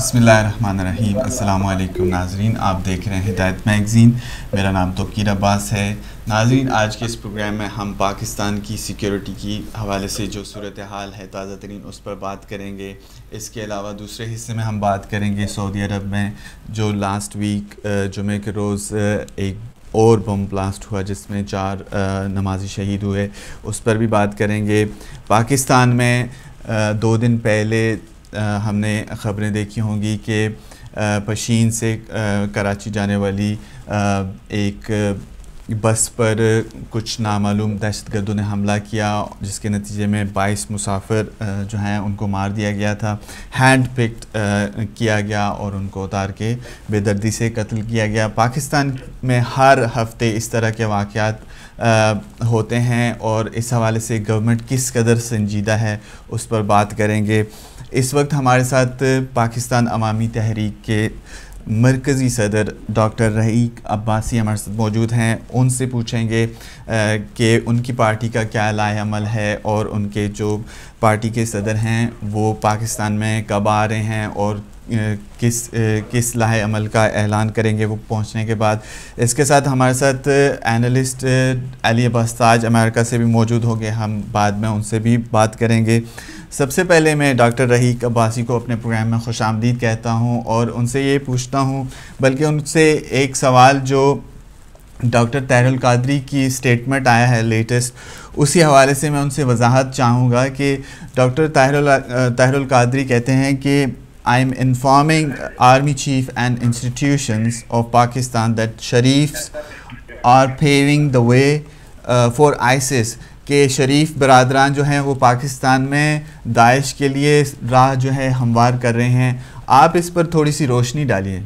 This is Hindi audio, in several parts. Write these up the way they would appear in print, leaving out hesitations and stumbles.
बिस्मिल्लाहिर्रहमानिर्रहीम। अस्सलाम वालेकुम नाज़रीन, आप देख रहे हैं हिदायत मैगज़ीन। मेरा नाम तोकीर अब्बास है। नाज़रीन, आज के इस प्रोग्राम में हम पाकिस्तान की सिक्योरिटी की हवाले से जो सूरत हाल है ताज़ा तरीन उस पर बात करेंगे। इसके अलावा दूसरे हिस्से में हम बात करेंगे सऊदी अरब में जो लास्ट वीक जुमे के रोज़ एक और बम ब्लास्ट हुआ जिसमें 4 नमाजी शहीद हुए, उस पर भी बात करेंगे। पाकिस्तान में 2 दिन पहले हमने ख़बरें देखी होंगी कि पशीन से कराची जाने वाली एक बस पर कुछ नामालूम दहशतगर्दों ने हमला किया, जिसके नतीजे में 22 मुसाफिर जो हैं उनको मार दिया गया था। हैंड पिक्ड किया गया और उनको उतार के बेदर्दी से कत्ल किया गया। पाकिस्तान में हर हफ्ते इस तरह के वाक़यात होते हैं और इस हवाले से गवर्नमेंट किस कदर संजीदा है उस पर बात करेंगे। इस वक्त हमारे साथ पाकिस्तान अवामी तहरीक के मरकज़ी सदर डॉक्टर रहीक अब्बासी हमारे साथ मौजूद हैं। उनसे पूछेंगे कि उनकी पार्टी का क्या लाए अमल है और उनके जो पार्टी के सदर हैं वो पाकिस्तान में कब आ रहे हैं और किस लाहे अमल का ऐलान करेंगे वो पहुंचने के बाद। इसके साथ हमारे साथ एनालिस्ट अली अब्बास ताज अमेरिका से भी मौजूद होंगे, हम बाद में उनसे भी बात करेंगे। सबसे पहले मैं डॉक्टर रहीक अब्बासी को अपने प्रोग्राम में खुशामदीद कहता हूं और उनसे ये पूछता हूं, बल्कि उनसे एक सवाल जो डॉक्टर ताहिरुल कादरी की स्टेटमेंट आया है लेटेस्ट, उसी हवाले से मैं उनसे वजाहत चाहूँगा कि डॉक्टर ताहिरुल कादरी कहते हैं कि I am informing army chief and institutions of Pakistan that Sharifs are paving the way for ISIS, कि शरीफ बरादरान जो हैं वो पाकिस्तान में दाइश के लिए राह जो है हमवार कर रहे हैं। आप इस पर थोड़ी सी रोशनी डालिए।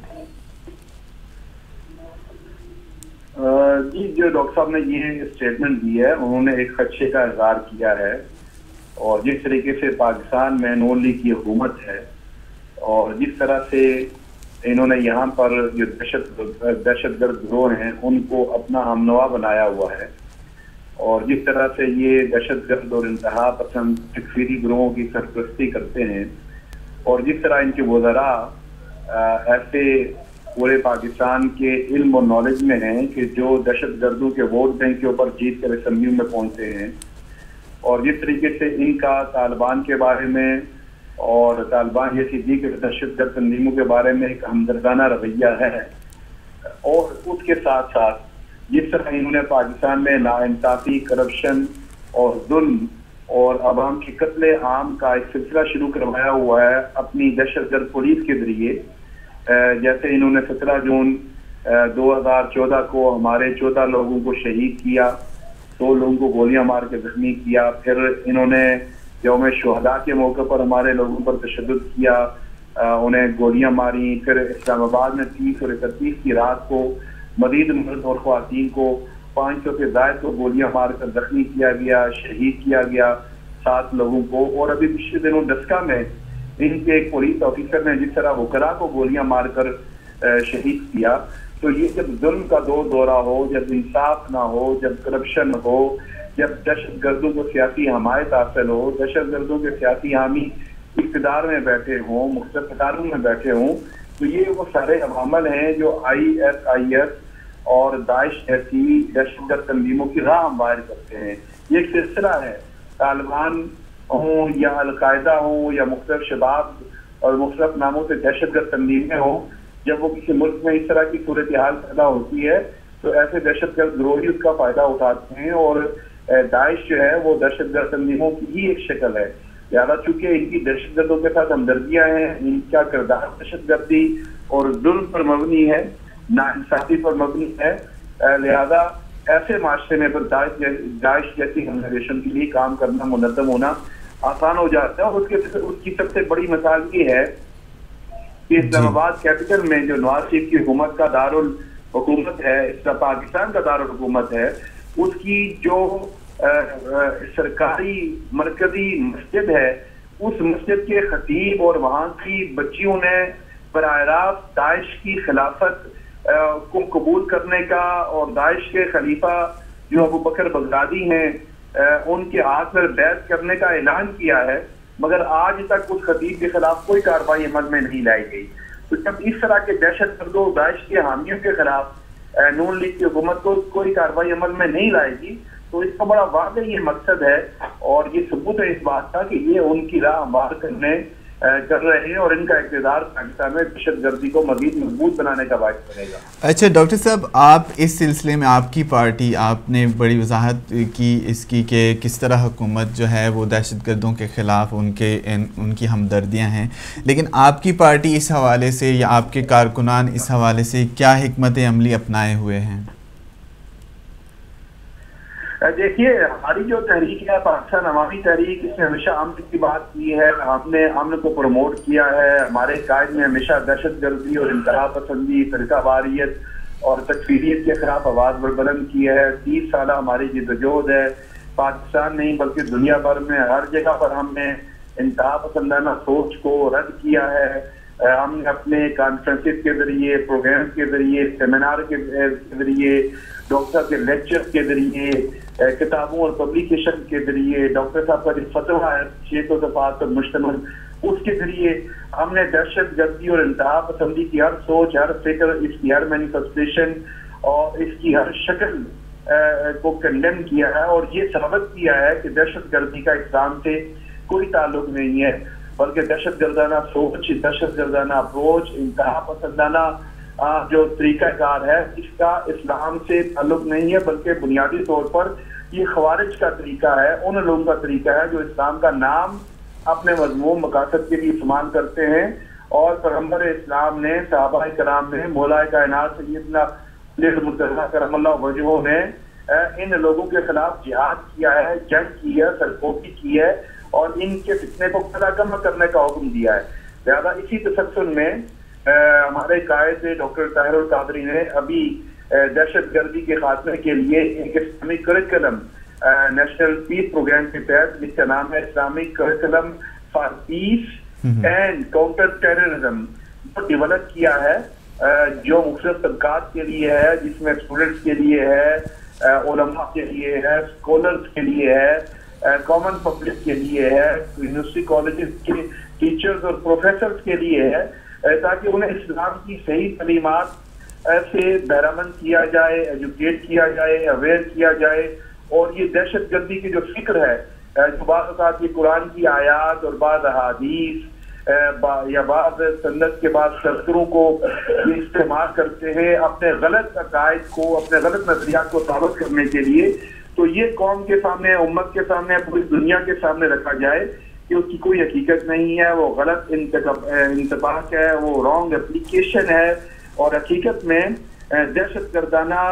जी, जो डॉक्टर साहब ने ये स्टेटमेंट दी है उन्होंने एक खदशे का इजहार किया है और जिस तरीके से पाकिस्तान में नून लीग की हुकूमत है और जिस तरह से इन्होंने यहाँ पर जो दहशतगर्द गिरोह हैं उनको अपना हमनवा बनाया हुआ है और जिस तरह से ये दहशतगर्द और इंतहा पसंद तकफीरी गिरोहों की सरपरस्ती करते हैं और जिस तरह इनके वज़रा ऐसे पूरे पाकिस्तान के इल्म और नॉलेज में हैं कि जो दहशतगर्दों के वोट बैंक के ऊपर जीत कर असम्बली में पहुंचते हैं और जिस तरीके से इनका तालिबान के बारे में और तालिबान जैसी दीगर दहशतगर्द तंजीमों के बारे में एक हमदर्दाना रवैया है और उसके साथ साथ जिस तरह इन्होंने पाकिस्तान में नाइंसाफी, करप्शन और जुल्म और अवाम की कत्ले आम का एक सिलसिला शुरू करवाया हुआ है अपनी दहशतगर्द पुलिस के जरिए। जैसे इन्होंने 17 जून 2014 को हमारे 14 लोगों को शहीद किया, 2 लोगों को गोलियां मार के जख्मी किया। फिर इन्होंने यौम शुहदा के मौके पर हमारे लोगों पर तशद्दुद किया, उन्हें गोलियां मारी। फिर इस्लामाबाद में 30 और 31 की रात को मजीद मर्द और ख्वातीन को 500 से ज़ायद को गोलियां मारकर जख्मी किया गया, शहीद किया गया 7 लोगों को। और अभी पिछले दिनों डस्का में इनके एक पुलिस ऑफिसर ने जिस तरह वकरा को गोलियां मारकर शहीद किया। तो ये जब जुल्म का दौरा हो, जब इंसाफ ना हो, जब करप्शन हो, जब दहशतगर्दों को सियासी हमायत हासिल हो, दहशतगर्दों के सियासी हामी इक़्तिदार में बैठे हों, मुख्तलिफ इदारों में बैठे हों, तो ये वो सारे अवामल हैं जो ISIS और दाइश जैसी दहशतगर्द तंजीमों की राह हमवार करते हैं। ये एक सिलसिला है, तालिबान हों या अलकायदा हों या मुख्तलिफ शबाब और मुख्तलिफ नामों से दहशतगर्द तंजीमें हों, जब वो किसी मुल्क में इस तरह की सूरत हाल पैदा होती है तो ऐसे दहशतगर्द गिरोह ही उसका फायदा उठाते हैं और दाइश जो है वो दहशतगर्द तंजीमों की ही एक शक्ल है। लिहाजा चूंकि इनकी दहशतगर्दों के साथ हमदर्दियां हैं, इनका किरदार दहशतगर्दी और जुल्म पर मबनी है, नाइंसाफी पर मबनी है, लिहाजा ऐसे माशरे में पर दाइश जैसी ऑर्गेनाइजेशन के लिए काम करना, मुनज़्ज़म होना आसान हो जाता है। और उसकी सबसे बड़ी मिसाल ये है कि इस्लामाबाद कैपिटल में जो नवाज शरीफ की हुकूमत का दारुल हुकूमत है, पाकिस्तान का दारुल हुकूमत है, उसकी जो सरकारी मरकजी मस्जिद है, उस मस्जिद के खतीब और वहाँ की बच्चियों ने बराह रास्त दाइश की खिलाफत को कबूल करने का और दाइश के खलीफा जो अबू बकर बगदादी हैं उनके हाथ में बैत करने का ऐलान किया है। मगर आज तक उस खतीब के खिलाफ कोई कार्रवाई अमल में नहीं लाई गई। तो जब इस तरह के दहशत गर्दों दाइश के हामियों के खिलाफ नून लीग की हुकूमत को कोई कार्रवाई अमल में नहीं लाएगी तो इसका बड़ा वाक़ई ये मकसद है और ये सबूत है इस बात का कि ये उनकी राह हमवार कर रहे हैं और इनका इक़्तिदार पाकिस्तान में दहशतगर्दी को मज़ीद मजबूत बनाने का बायस बनेगा। अच्छा डॉक्टर साहब, आप इस सिलसिले में आपकी पार्टी आपने बड़ी वजाहत की इसकी कि किस तरह हुकूमत जो है वो दहशतगर्दों के ख़िलाफ़ उनकी हमदर्दियाँ हैं, लेकिन आपकी पार्टी इस हवाले से या आपके कारकुनान इस हवाले से क्या हिकमत अमली अपनाए हुए हैं? देखिए, हमारी जो तहरीक है पाकिस्तान अवामी तहरीक, इसने हमेशा अमन की बात की है, हमने अमन को प्रमोट किया है। हमारे कायद ने हमेशा दहशतगर्दी और इंतहा पसंदी, फिरकावारियत और तकफीरियत के खिलाफ आवाज़ बुलंद की है। 30 साल हमारी जिद्दोजहद है, पाकिस्तान नहीं बल्कि दुनिया भर में हर जगह पर हमने इंतहा पसंदाना सोच को रद्द किया है। हमने अपने कॉन्फ्रेंसिस के जरिए, प्रोग्राम के जरिए, सेमिनार के जरिए, डॉक्टर के लेक्चर के जरिए, किताबों और पब्लिकेशन के जरिए, डॉक्टर साहब का जो फतवा है 600 सफ़हात पर मुश्तमिल, उसके जरिए हमने दहशतगर्दी और इंतहा पसंदी की हर सोच, हर फिक्र, इसकी हर मैनिफेस्टेशन और इसकी हर शक्ल को कंडेम किया है और ये साबित किया है कि दहशतगर्दी का इस्लाम से कोई ताल्लुक नहीं है, बल्कि दहशतगर्दाना सोच, दहशतगर्दाना अप्रोच, इंतहा पसंदाना जो तरीकाकार है इसका इस्लाम से ताल्लुक नहीं है, बल्कि बुनियादी तौर पर ये खवारिज का तरीका है, उन लोगों का तरीका है जो इस्लाम का नाम अपने मज़मूम मकासद के लिए इस्तेमाल करते हैं। और पैगंबर इस्लाम ने, सहाबा कराम ने, मौलाए कायनात सय्यदना अली मुर्तज़ा करमल्लाहु वजहू ने इन लोगों के खिलाफ जिहाद किया है, जंग की है, सरकोटी की है और इनके फितने को कम करने का हुक्म दिया है। लिहाजा इसी तसल्सल में हमारे कायद डॉक्टर ताहिरुल कादरी ने अभी दहशतगर्दी के खात्मे के लिए एक Islamic curriculum national peace program के तहत, जिसका नाम है Islamic curriculum for peace and counter terrorism, वो डेवलप किया है, जो मुख्तलिफ तबकात के लिए है, जिसमें स्टूडेंट्स के लिए है, उलमा के लिए है, स्कॉलर्स के लिए है, कॉमन पब्लिक के लिए है, यूनिवर्सिटी कॉलेजेस के टीचर्स और प्रोफेसर्स के लिए है, ताकि उन्हें इस्लाम की सही तालीमात से बहरामंद किया जाए, एजुकेट किया जाए, अवेयर किया जाए। और ये दहशतगर्दी की जो फिक्र है, जो बात ये कुरान की आयात और बाद अहादीस या बाद सन्नत के बाद सस्तरों को ये इस्तेमाल करते हैं अपने गलत अकायद को, अपने गलत नजरियात को साबित करने के लिए, तो ये कौम के सामने, उम्मत के सामने, पूरी दुनिया के सामने रखा जाए कि उसकी कोई हकीकत नहीं है, वो गलत इंतबाक है, वो रॉन्ग एप्लीकेशन है और हकीकत में दहशतगर्दाना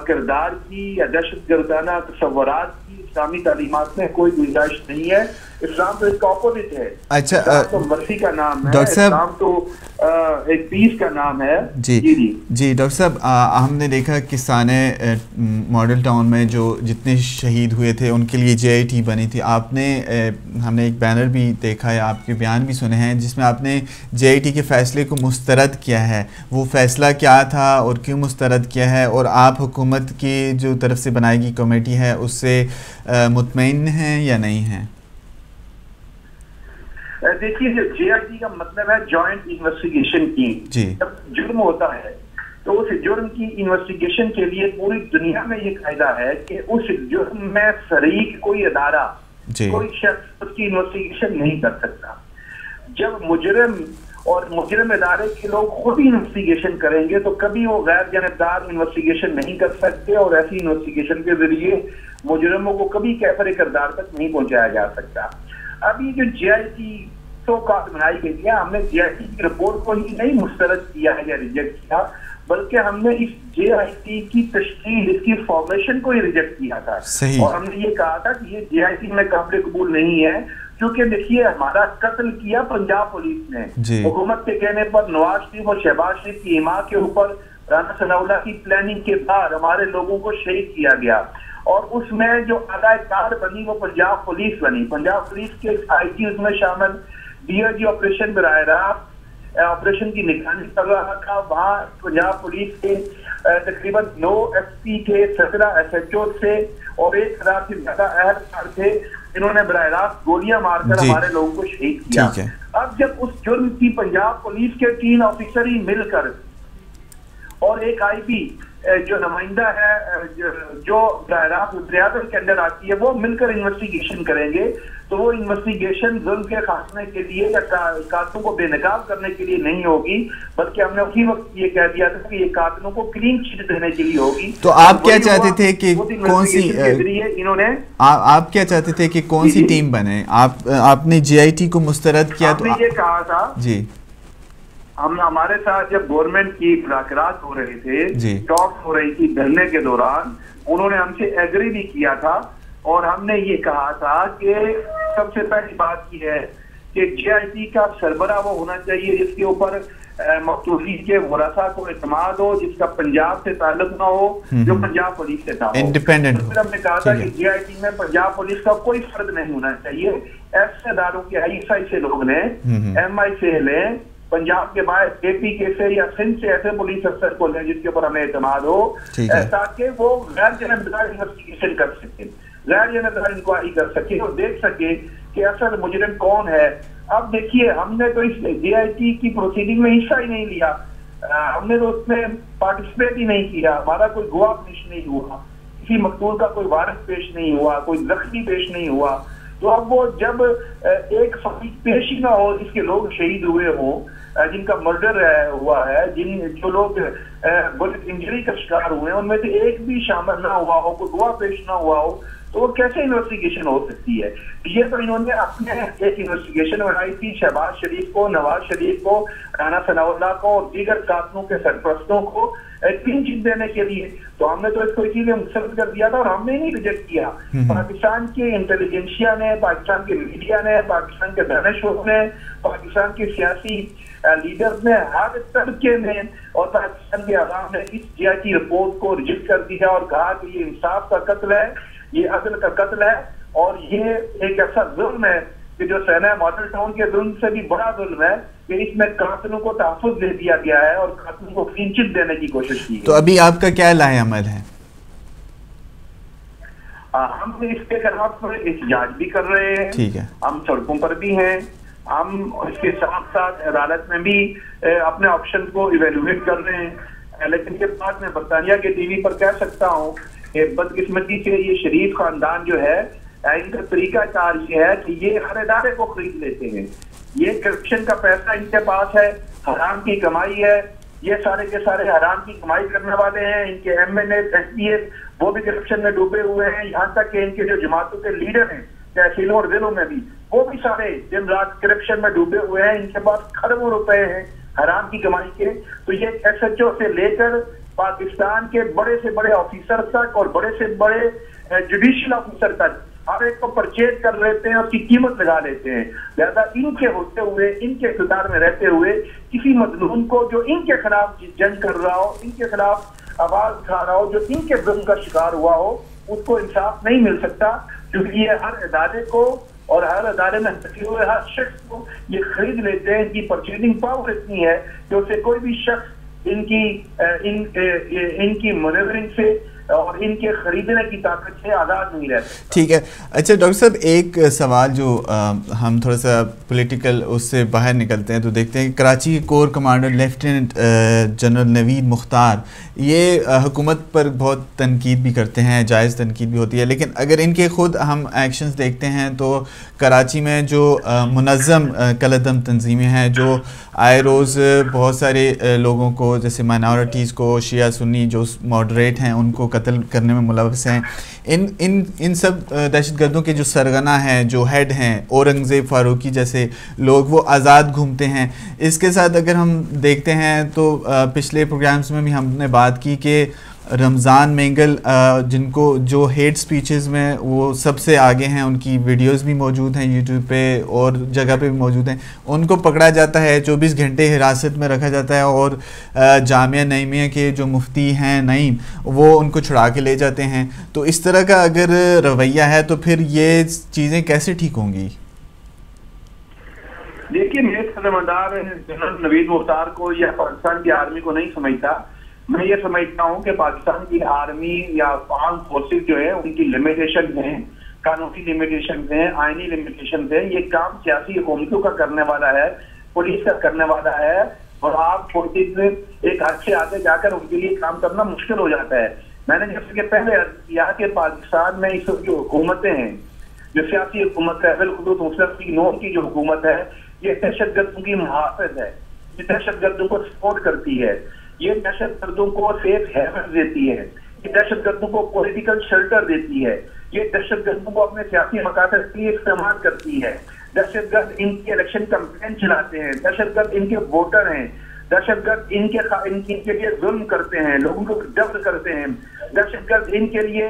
किरदार की या दहशतगर्दाना तसव्वुरात की इस्लामी तालीमात में कोई गुंजाइश नहीं है। इस्लाम तो इसका ऑपोजिट है। अच्छा, इस्लाम तो मर्सी का नाम है, इस्लाम तो एक पीस का नाम है। जी डॉक्टर साहब, हमने देखा किसाने मॉडल टाउन में जो जितने शहीद हुए थे उनके लिए JIT बनी थी। हमने एक बैनर भी देखा है, आपके बयान भी सुने हैं जिसमें आपने JIT के फ़ैसले को मुस्तरद किया है। वो फ़ैसला क्या था और क्यों मुस्तरद किया है, और आप हुकूमत की जो तरफ से बनाई गई कमेटी है उससे मुतमईन हैं या नहीं हैं? देखिए, JIT का मतलब है जॉइंट इन्वेस्टिगेशन टीम। जब जुर्म होता है तो उस जुर्म की इन्वेस्टिगेशन के लिए पूरी दुनिया में ये कायदा है कि उस जुर्म में शरीक कोई अदारा, कोई शख्स उसकी इन्वेस्टिगेशन नहीं कर सकता। जब मुजरिम और मुजरिम इदारे के लोग खुद ही इन्वेस्टिगेशन करेंगे तो कभी वो गैर जानबदार इन्वेस्टिगेशन नहीं कर सकते और ऐसी इन्वेस्टिगेशन के जरिए मुजरिमों को कभी कैफरे किरदार तक नहीं पहुंचाया जा सकता। अब ये जो JIT सो कॉल्ड बनाई गई है, हमने JIT की रिपोर्ट को ही नहीं मुस्तरद किया है या रिजेक्ट किया, बल्कि हमने इस JIT की तश्कील, इसकी फॉर्मेशन को ही रिजेक्ट किया था। और हमने ये कहा था कि ये JIT में काबिल कबूल नहीं है, क्योंकि देखिए हमारा कत्ल किया पंजाब पुलिस ने हुकूमत के कहने पर। नवाज शरीफ और शहबाज शरीफ की हिमा के ऊपर राना सनाउल्लाह की प्लानिंग के बाद हमारे लोगों को शहीद किया गया और उसमें जो अदाकार बनी वो पंजाब पुलिस बनी। पंजाब पुलिस के IG उसमें शामिल, DIG ऑपरेशन में ऑपरेशन की निगरानी कर रहा था। वहाँ पंजाब पुलिस के तकरीबन 9 SP थे, 17 SHO थे और 1000 से ज्यादा अहलकार थे। इन्होंने बराह रास्त गोलियां मारकर हमारे लोगों को शहीद किया। अब जब उस जुर्म की पंजाब पुलिस के 3 ऑफिसर ही मिलकर और एक आईबी जो नुमाइंदा है जो बराह रास्त वज़ीर-ए-आज़म के अंदर आती है, वो मिलकर इन्वेस्टिगेशन करेंगे, तो वो इन्वेस्टिगेशन जुल्म के खात्मे के लिए या कातिलों को बेनकाब करने के लिए नहीं होगी, बल्कि हमने उसी वक्त ये कह दिया था कि ये कातिलों को क्लीन चिट देने के लिए होगी। तो आप क्या चाहते थे कि कौन सी इन्होंने आप क्या चाहते थे कि कौन सी टीम बने? आपने JIT को मुस्तरद किया, तो ये कहा था जी हम हमारे साथ जब गवर्नमेंट की मुलाकात हो रहे थे, टॉक्स हो रही थी धरने के दौरान, उन्होंने हमसे एग्री भी किया था और हमने ये कहा था कि सबसे पहली बात यह है कि JIT का सरबरा वो होना चाहिए जिसके ऊपर मकतूली के वरासा को एतमाद हो, जिसका पंजाब से ताल्लुक ना हो, जो पंजाब पुलिस से ना हो, इंडिपेंडेंट। फिर हमने कहा था कि JIT में पंजाब पुलिस का कोई फर्क नहीं होना चाहिए। ऐसे अदारों के ISI से लोग लें, MI से लें, पंजाब के बाहर AP के से या सिंध से ऐसे पुलिस अफसर को लें जिसके ऊपर हमें एतमाद हो, ताकि वो गैर जानबदार इन्वेस्टिगेशन कर सके, गैर जानबदार इंक्वायरी कर सके और देख सके कि असल मुजरिम कौन है। अब देखिए, हमने तो इस JIT की प्रोसीडिंग में हिस्सा ही नहीं लिया, हमने तो उसमें पार्टिसिपेट ही नहीं किया, हमारा कोई गवाह पेश नहीं हुआ, किसी मकतूल का कोई वारिस पेश नहीं हुआ, कोई जख्मी पेश नहीं हुआ। तो अब वो जब एक फरीक पेश ही ना हो जिसके लोग शहीद हुए हों, जिनका मर्डर हुआ है, जो लोग बुलेट इंजरी का शिकार हुए हैं, उनमें से एक भी शामिल ना हुआ हो, कोई गवाह पेश ना हुआ हो, तो वो कैसे इन्वेस्टिगेशन हो सकती है? ये तो इन्होंने अपने एक इन्वेस्टिगेशन बनाई थी शहबाज शरीफ को, नवाज शरीफ को, राना सनाउल्लाह को और दीगर कातलों के सरपरस्तों को क्लीन चिट देने के लिए। तो हमने तो इसको इसीलिए मुस्तरद कर दिया था और हमने नहीं रिजेक्ट किया। पाकिस्तान के इंटेलिजेंसिया ने, पाकिस्तान के मीडिया ने, पाकिस्तान के दानिशवर ने, पाकिस्तान के सियासी लीडर्स ने, हर तबके ने और पाकिस्तान के अवाम ने इस JIT रिपोर्ट को रिजेक्ट कर दिया और कहा कि ये इंसाफ का कत्ल है, ये अदल का कत्ल है और ये एक ऐसा जुल्म है कि जो सेना मॉडल टाउन के जुल्म से भी बड़ा जुल्म है कि इसमें कातिलों को तहफ़्फ़ुज़ दे दिया गया है और कातिलों को क्लीन चिट देने की कोशिश की है। तो अभी आपका क्या लाए अमल है? हम इसके खिलाफ एहतजाज भी कर रहे हैं, ठीक है, हम सड़कों पर भी हैं, हम इसके साथ साथ अदालत में भी अपने ऑप्शन को इवेल्युएट कर रहे हैं। लेकिन ये बात मैं बरतानिया के TV पर कह सकता हूँ कि बदकिस्मती से ये शरीफ खानदान जो है, इनका तरीकाकार ये है कि ये हर इदारे को खरीद लेते हैं, ये करप्शन का पैसा इनके पास है, हराम की कमाई है, ये सारे के सारे हराम की कमाई करने वाले हैं। इनके MNA SPS वो भी करप्शन में डूबे हुए हैं, यहाँ तक कि इनके जो जमातों के लीडर हैं तहसीलों और जिलों में भी, वो भी सारे दिन रात करप्शन में डूबे हुए हैं, इनके पास खरबों रुपए हैं हराम की कमाई के। तो ये SHO से लेकर पाकिस्तान के बड़े से बड़े ऑफिसर तक और बड़े से बड़े जुडिशियल ऑफिसर तक हर एक को परचेज कर लेते हैं, उसकी कीमत लगा लेते हैं। लिहाजा इनके होते हुए, इनके इक़्तिदार में रहते हुए किसी मजलूम को जो इनके खिलाफ जंग कर रहा हो, इनके खिलाफ आवाज उठा रहा हो, जो इनके जुल्म का शिकार हुआ हो, उसको इंसाफ नहीं मिल सकता, क्योंकि ये हर इदारे को और हर अदारे में बैठे हुए हर शख्स को ये खरीद लेते हैं। इनकी परचेजिंग पावर इतनी है कि उससे कोई भी शख्स इनकी मैनेवरिंग से और इनके खरीदने की ताकत से आज़ाद नहीं रहता। ठीक है। अच्छा डॉक्टर साहब, एक सवाल जो हम थोड़ा सा पॉलिटिकल उससे बाहर निकलते हैं तो देखते हैं कि कराची के core commander lieutenant general Naveed Mukhtar ये हुकूमत पर बहुत तनकीद भी करते हैं, जायज़ तनकीद भी होती है, लेकिन अगर इनके ख़ुद हम एक्शंस देखते हैं तो कराची में जो मुनज़्ज़म कलअदम तंजीमें हैं जो आए रोज़ बहुत सारे लोगों को, जैसे माइनॉरिटीज़ को, शिया सुन्नी जो मॉडरेट हैं उनको कत्ल करने में मुलव्वस हैं, इन सब दहशतगर्दों के जो सरगना हैं, जो हेड हैं, औरंगज़ेब फ़ारूकी जैसे लोग, वो आज़ाद घूमते हैं। इसके साथ अगर हम देखते हैं तो पिछले प्रोग्राम्स में भी हमने बात की कि रमज़ान मेंगल जिनको जो हेट स्पीचेस में वो सबसे आगे हैं, उनकी वीडियोस भी मौजूद हैं यूट्यूब पे और जगह पे भी मौजूद हैं, उनको पकड़ा जाता है, 24 घंटे हिरासत में रखा जाता है और जामिया नईमिया के जो मुफ्ती हैं नईम, वो उनको छुड़ा के ले जाते हैं। तो इस तरह का अगर रवैया है तो फिर ये चीज़ें कैसे ठीक होंगी? देखिए, मैं जिम्मेदार जनरल नवीद मुख्तार को या पाकिस्तान की आर्मी को नहीं समझता। मैं ये समझता हूँ कि पाकिस्तान की आर्मी या आर्म फोर्सेस जो है उनकी लिमिटेशन है, कानूनी लिमिटेशन हैं, आईनी लिमिटेशन हैं। ये काम सियासी हुकूमतों का करने वाला है, पुलिस का करने वाला है, और आप एक हद से आगे जाकर उनके लिए काम करना मुश्किल हो जाता है। मैंने जैसे कि पहले किया कि पाकिस्तान में इस जो हुकूमतें हैं, जो सियासी हुकूमत है, बिलखुसूस मुस्लिम लीग नून की जो हुकूमत है, ये दहशतगर्दों की मुहाफिज है, ये दहशतगर्दों को सपोर्ट करती है, ये दहशतगर्दों को सेफ हेवन देती है, ये दहशतगर्दों को पॉलिटिकल शेल्टर देती है, ये दहशतगर्दों को अपने सियासी मकासद के लिए इस्तेमाल करती है। दहशतगर्द इनकी इलेक्शन कैंपेन चलाते हैं, दहशतगर्द इनके वोटर हैं, दहशतगर्द इनके लिए जुल्म करते हैं, लोगों को जब्त करते हैं, दहशतगर्द इनके लिए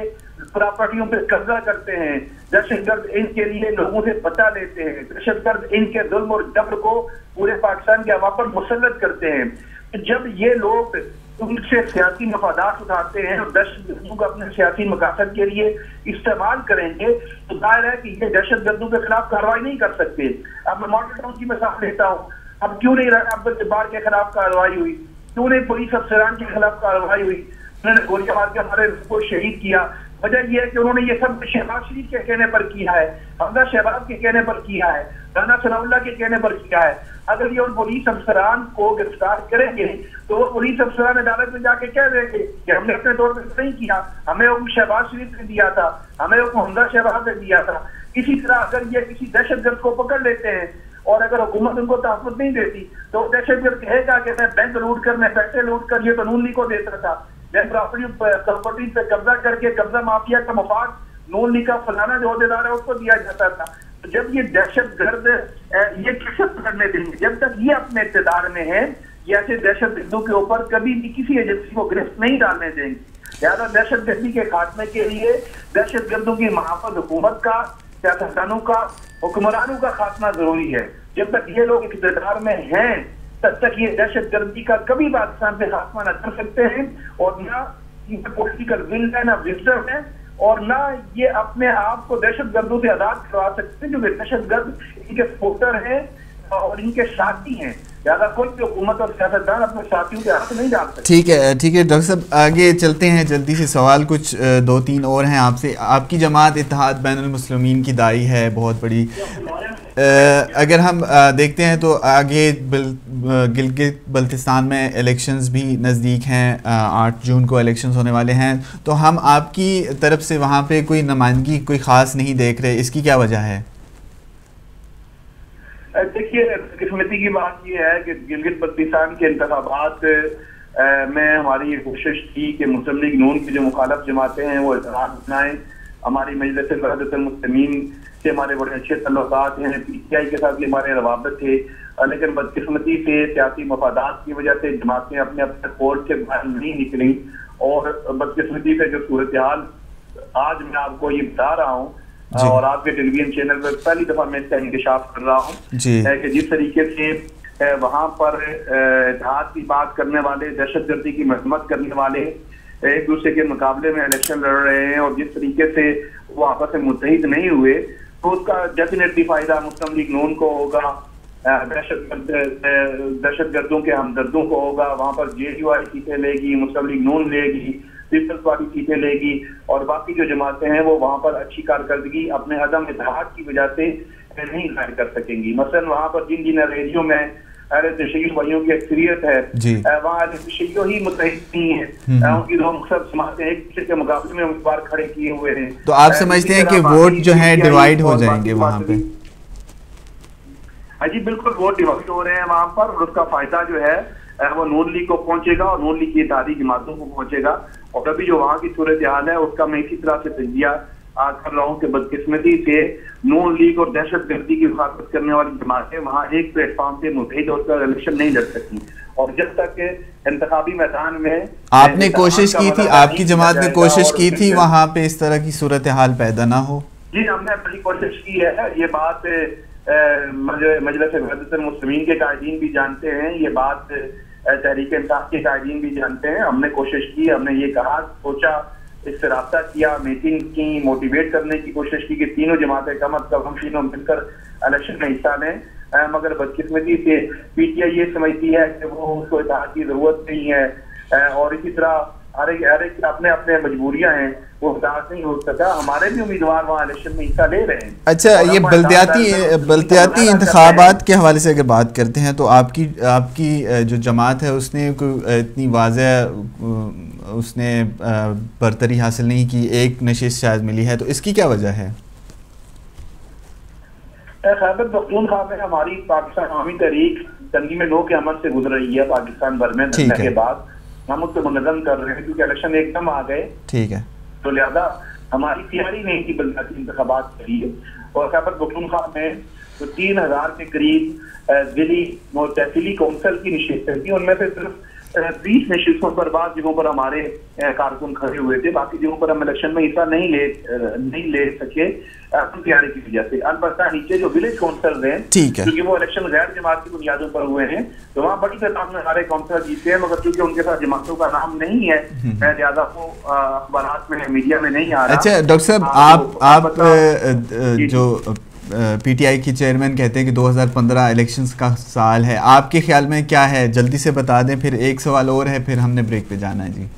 प्रॉपर्टियों पे कब्जा करते हैं, दहशतगर्द इनके लिए लोगों से पता लेते हैं, दहशतगर्द इनके जुल्म और जबर को पूरे पाकिस्तान के अवाम पर मुसल्लत करते हैं। जब ये लोग उनसे सियासी मफादात उठाते हैं और दहशतगर्दों को अपने सियासी मकासद के लिए इस्तेमाल करेंगे, तो जाहिर है कि ये दहशतगर्दों के खिलाफ कार्रवाई नहीं कर सकते। अब मैं मॉडल टाउन की मिसाल लेता हूँ, अब क्यों नहीं अब्दुल जब्बार के खिलाफ कार्रवाई हुई, क्यों नहीं पुलिस अफसरान के खिलाफ कार्रवाई हुई, उन्होंने गोलियां मार के हमारे को शहीद किया। वजह यह है कि उन्होंने ये सब शहबाज शरीफ के कहने पर किया है, हमजा शहबाज के कहने पर किया है, राना सनाउल्लाह के कहने पर किया है। अगर ये उन पुलिस अफसरान को गिरफ्तार करेंगे तो वो पुलिस अफसरान अदालत में जाके कह देंगे कि हमने अपने तौर पर नहीं किया, हमें हुक्म शहबाज शरीफ ने दिया था, हमें हुक्म हमजा शहबाज ने दिया था। इसी तरह अगर ये किसी दहशतगर्द को पकड़ लेते हैं और अगर हुकूमत उनको तहफ़्फ़ुज़ नहीं देती तो दहशतगर्द कहेगा कि मैं बैंक लूट कर, मैं पैसे लूट कर ये तो नून लीग को देता था, मैं प्रॉपर्टी पे कब्जा करके कब्जा माफिया का मफाद नून लीग का फलाना जो अहदेदार है उसको दिया जाता था। तो जब ये दहशतगर्द ये कैसे पकड़ने देंगे? जब तक ये अपने इक़्तिदार में है, ये ऐसे दहशतगर्दों के ऊपर कभी भी किसी एजेंसी को गिरफ्त नहीं डालने देंगे। लिहाजा दहशतगर्दी के खात्मे के लिए दहशतगर्दों की महाफज हुकूमत का, सियासतदानों का, हुक्मरानों का खात्मा जरूरी है। जब तक ये लोग इक़्तिदार में हैं तब तक ये दहशतगर्दी का कभी पाकिस्तान पे खात्मा न कर सकते हैं, और ना पॉलिटिकल विल है, ना विजडम है, और ना ये अपने आप को दहशतगर्दों से आजाद करवा सकते हैं, जो दहशतगर्द इनके सपोर्टर हैं और इनके साथी हैं। ज्यादा कोई भी हुकूमत और सियासतदान अपने साथियों के हाथ नहीं डाल सकते। ठीक है डॉक्टर साहब, आगे चलते हैं। जल्दी से सवाल कुछ 2-3 और हैं आपसे। आपकी जमात इत्तेहाद बैनुल मुस्लिमीन की दाई है, बहुत बड़ी। अगर हम देखते हैं तो आगे गिलगित बल्तिस्तान में इलेक्शंस भी नज़दीक हैं, 8 जून को इलेक्शंस होने वाले हैं, तो हम आपकी तरफ से वहाँ पे कोई नुमाइंदगी कोई ख़ास नहीं देख रहे, इसकी क्या वजह है? देखिए, किस्मती की बात यह है कि गिलगित बल्तिस्तान के इंतखाबात में हमारी ये कोशिश थी कि मुस्लिम लीग नून की जो मुखालफ जमातें हैं वो इत्तेहाद बनाएं। हमारी मजलिस वहदतुल मुस्लिमीन से हमारे बड़े अच्छे तल्लुकात हैं, PTI के साथ भी हमारे रवाबत थे, लेकिन बदकिस्मती से सियासी मफादात की वजह से जमातें अपने अपने कोर्ट से बाहर नहीं निकली, और बदकिस्मती से जो सूरत हाल आज मैं आपको ये बता रहा हूँ और आपके टेलीविजन चैनल पर पहली दफा मैं इसका इंकशाफ कर रहा हूँ कि जिस तरीके से वहां पर इत्तेहाद की बात करने वाले, दहशतगर्दी की मजम्मत करने वाले एक दूसरे के मुकाबले में इलेक्शन लड़ रहे हैं, और जिस तरीके से वो आपस में मुत्तहिद नहीं हुए, तो उसका डेफिनेटली फायदा मुस्लिम लीग नून को होगा, दहशतगर्दों के हमदर्दों को होगा। वहां पर JUI सीटें लेगी, मुस्लिम लीग नून लेगी, पीपल्स पार्टी सीटें लेगी, और बाकी जो जमातें हैं वो वहां पर अच्छी कारकर्दगी अपने अदम इत्तेहाद की वजह से नहीं जाहिर कर सकेंगी। मसलन वहां पर जिन जिन एरियो में तशय्युई भाइयों की अक्सरियत है, वहाँ तशय्युई ही मुत्तहिद नहीं है, उनकी दो मुख्तलिफ जमातें एक दूसरे के मुकाबले में उम्मीदवार खड़े किए हुए हैं। तो आप समझते हैं कि वोट जो है डिवाइड हो जाएंगे वहाँ पे? हाँ जी, बिल्कुल वोट डिवाइड हो रहे हैं वहाँ पर, और उसका फायदा जो है वो नून लीग को पहुंचेगा और नून लीग की इत्तेहादी जमातों को पहुंचेगा। और अभी जो वहाँ की सूरत हाल है उसका मैं इसी तरह से तजिया कर रहा हूँ कि बदकिस्मती से नून लीग और दहशतगर्दी की मुखालफत करने वाली जमातें वहाँ एक प्लेटफॉर्म से मुत्तहिद होकर इलेक्शन नहीं लड़ सकती, और जब तक इंतखाबी मैदान में आपने कोशिश की थी, आपकी जमात ने कोशिश की थी वहाँ पे इस तरह की सूरत हाल पैदा ना हो? जी, हमने बड़ी कोशिश की है। ये बात मजलिस वहदतुल मुस्लिमीन के कायदीन भी जानते हैं, ये बात तहरीक इंसाफ के कायदीन भी जानते हैं। हमने कोशिश की, हमने ये कहा, सोचा, इससे राब्ता किया, मीटिंग की, मोटिवेट करने की कोशिश की कि तीनों जमातें कम अज कम हम तीनों मिलकर इलेक्शन में हिस्सा लें, मगर बदकिस्मती से PTI ये समझती है कि वो उसको इत्तेहाद की जरूरत नहीं है, और इसी तरह हर एक अपने अपने मजबूरियां हैं, वो बर्दाश्त नहीं हो सका। हमारे भी उम्मीदवार वहाँ इलेक्शन में हिस्सा ले रहे हैं। अच्छा, ये बल्दियाती इंतखाबात के हवाले से अगर बात करते हैं तो आपकी जो जमात है उसने कोई इतनी वाज़ेह उसने बरतरी हासिल नहीं की, एक नशिस्त शायद मिली है, तो इसकी क्या वजह है? खैबर पख्तूनख्वा में हमारी पाकिस्तान अवामी तहरीक तंगी में नो के अमल से गुजर रही है। पाकिस्तान भर में के बाद हम उसको मुनज़्ज़म कर रहे हैं क्योंकि इलेक्शन एकदम आ गए। ठीक है, तो लिहाजा हमारी तैयारी नहीं थी बल्दियाती इंतखाबात के लिए। और खैबर पख्तूनख्वा में तो 3000 के करीब जिली तहसीली कौंसिल की नशिस्तें थी, उनमें से सिर्फ 20 नशिस्तों पर बाद जगहों पर हमारे कारकुन खड़े हुए थे, बाकी जगहों पर हम इलेक्शन में हिस्सा नहीं ले सके तैयारी की वजह से। अलबत्ता नीचे जो विलेज काउंसिल हैं, क्योंकि वो इलेक्शन गैर जमात की बुनियादों पर हुए हैं, तो वहाँ बड़ी तादाद में हमारे काउंसिलर जीते हैं, मगर चूंकि उनके साथ जमातों का नाम नहीं है लिहाजा वो अखबार में मीडिया में नहीं आ रहा। अच्छा डॉक्टर साहब, आप जो पीटीआई की चेयरमैन कहते हैं कि 2015 इलेक्शंस का साल है, आपके ख्याल में क्या है? जल्दी से बता दें, फिर एक सवाल और है, फिर हमने ब्रेक पे जाना है जी।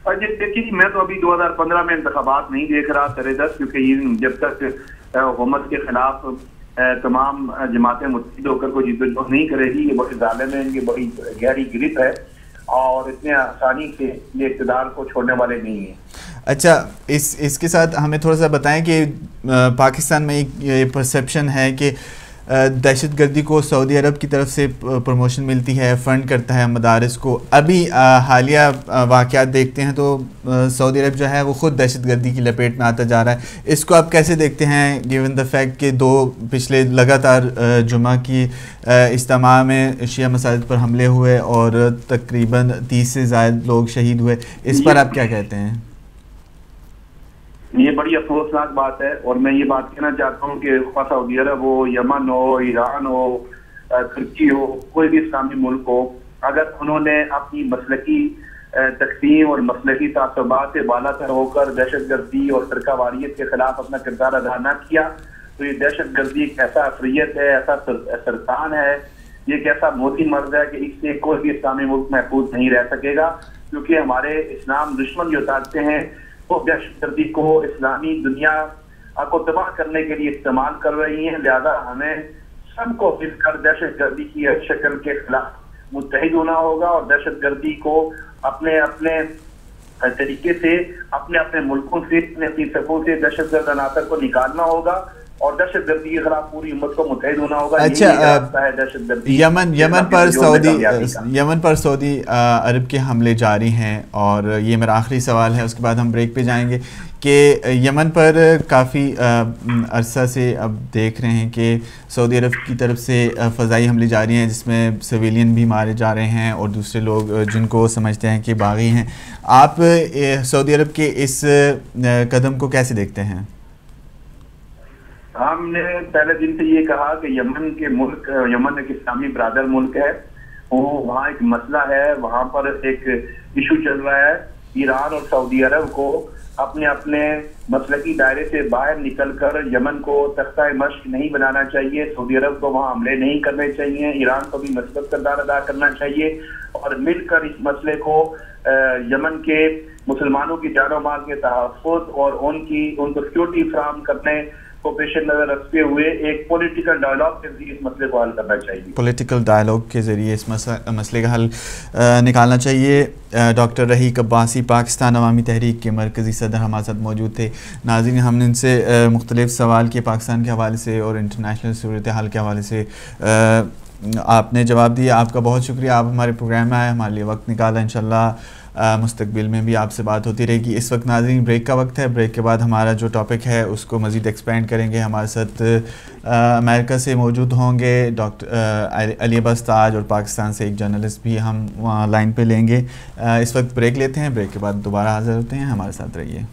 देखिए, मैं तो अभी 2015 में इंतखाबात नहीं देख रहा तरेदस, क्योंकि जब तक हुकूमत के खिलाफ तमाम जमातें मुत्तहिद होकर कोई जिद्दोजहद नहीं करेगी, ये बड़ी जालिम है, इनकी बड़ी गहरी गिरफ्त है और इतने आसानी से ये इक़्तिदार को छोड़ने वाले नहीं हैं। अच्छा, इसके साथ हमें थोड़ा सा बताएं कि पाकिस्तान में एक ये परसेप्शन है कि दहशतगर्दी को सऊदी अरब की तरफ से प्रमोशन मिलती है, फ़ंड करता है मदारिस को। अभी हालिया वाक़यात देखते हैं तो सऊदी अरब जो है वो ख़ुद दहशतगर्दी की लपेट में आता जा रहा है। इसको आप कैसे देखते हैं, गिवन द फैक्ट कि पिछले लगातार जुमा की इज्तिमा में शिया मसाजिद पर हमले हुए और तकरीबन 30 से ज़ायद लोग शहीद हुए, इस पर आप क्या कहते हैं? ये बड़ी अफसोसनाक बात है और मैं ये बात कहना चाहता हूँ कि सऊदी अरब हो, यमन हो, ईरान हो, तुर्की हो, कोई भी इस्लामी मुल्क हो, अगर उन्होंने अपनी मसलकी तक़सीम और मसलकी तासुबात से बालातर होकर दहशतगर्दी और फ़िरकावारियत के खिलाफ अपना किरदार अदा न किया, तो ये दहशतगर्दी एक ऐसा अफरियत है, ऐसा सरतान है, ये एक ऐसा मोती मर्द है कि इससे कोई भी इस्लामी मुल्क महफूज नहीं रह सकेगा। क्योंकि हमारे इस्लाम दुश्मन जो ताकतें हैं वो दहशतगर्दी को इस्लामी दुनिया को तबाह करने के लिए इस्तेमाल कर रही हैं। लिहाजा हमें सबको मिलकर दहशतगर्दी की शक्ल के खिलाफ मुत्तहिद होना होगा और दहशतगर्दी को अपने अपने तरीके से अपने अपने मुल्कों से, अपने अपनी सफ़ों से दहशतगर्द अनासर को निकालना होगा और दहशतगर्दी के खिलाफ पूरी उम्मत को मुत्तहिद होना होगा। अच्छा, यमन पर सऊदी अरब के हमले जारी हैं और ये मेरा आखिरी सवाल है, उसके बाद हम ब्रेक पे जाएंगे कि यमन पर काफ़ी अरसा से अब देख रहे हैं कि सऊदी अरब की तरफ से फ़ज़ाई हमले जारी हैं जिसमें सिविलियन भी मारे जा रहे हैं और दूसरे लोग जिनको समझते हैं कि बागी हैं। आप सऊदी अरब के इस कदम को कैसे देखते हैं? हमने पहले दिन से ये कहा कि यमन एक इस्लामी ब्रादर मुल्क है, वो वहाँ एक मसला है, वहाँ पर एक इशू चल रहा है। ईरान और सऊदी अरब को अपने अपने मसलकी दायरे से बाहर निकलकर यमन को तख्ता मश्क नहीं बनाना चाहिए, सऊदी अरब को वहाँ हमले नहीं करने चाहिए, ईरान को भी मसबत किरदार अदा करना चाहिए और मिलकर इस मसले को यमन के मुसलमानों की जान माल के तहफ़्फ़ुज़ और उनको सिक्योरिटी फराहम करने को पेश नजर रखते हुए एक पॉलिटिकल डायलॉग के जरिए इस मसले को हल करना चाहिए। पॉलिटिकल डायलॉग के ज़रिए इस मसले का हल निकालना चाहिए। डॉक्टर रहीक अब्बासी पाकिस्तान अवामी तहरीक के मरकज़ी सदर हमारे साथ मौजूद थे। नाज़रीन, हमने इनसे मुख्तलिफ़ सवाल किए पाकिस्तान के हवाले से और इंटरनेशनल सूरत हाल के हवाले से, आपने जवाब दिया, आपका बहुत शुक्रिया। आप हमारे प्रोग्राम में आए, हमारे लिए वक्त निकाला। इंशाल्लाह मुस्तकबिल में भी आपसे बात होती रहेगी। इस वक्त नाज़रीन ब्रेक का वक्त है, ब्रेक के बाद हमारा जो टॉपिक है उसको मज़ीद एक्सपेंड करेंगे। हमारे साथ अमेरिका से मौजूद होंगे डॉक्टर अली अब्बास ताज और पाकिस्तान से एक जर्नलिस्ट भी हम वहाँ लाइन पे लेंगे। इस वक्त ब्रेक लेते हैं, ब्रेक के बाद दोबारा हाज़िर होते हैं, हमारे साथ रहिए।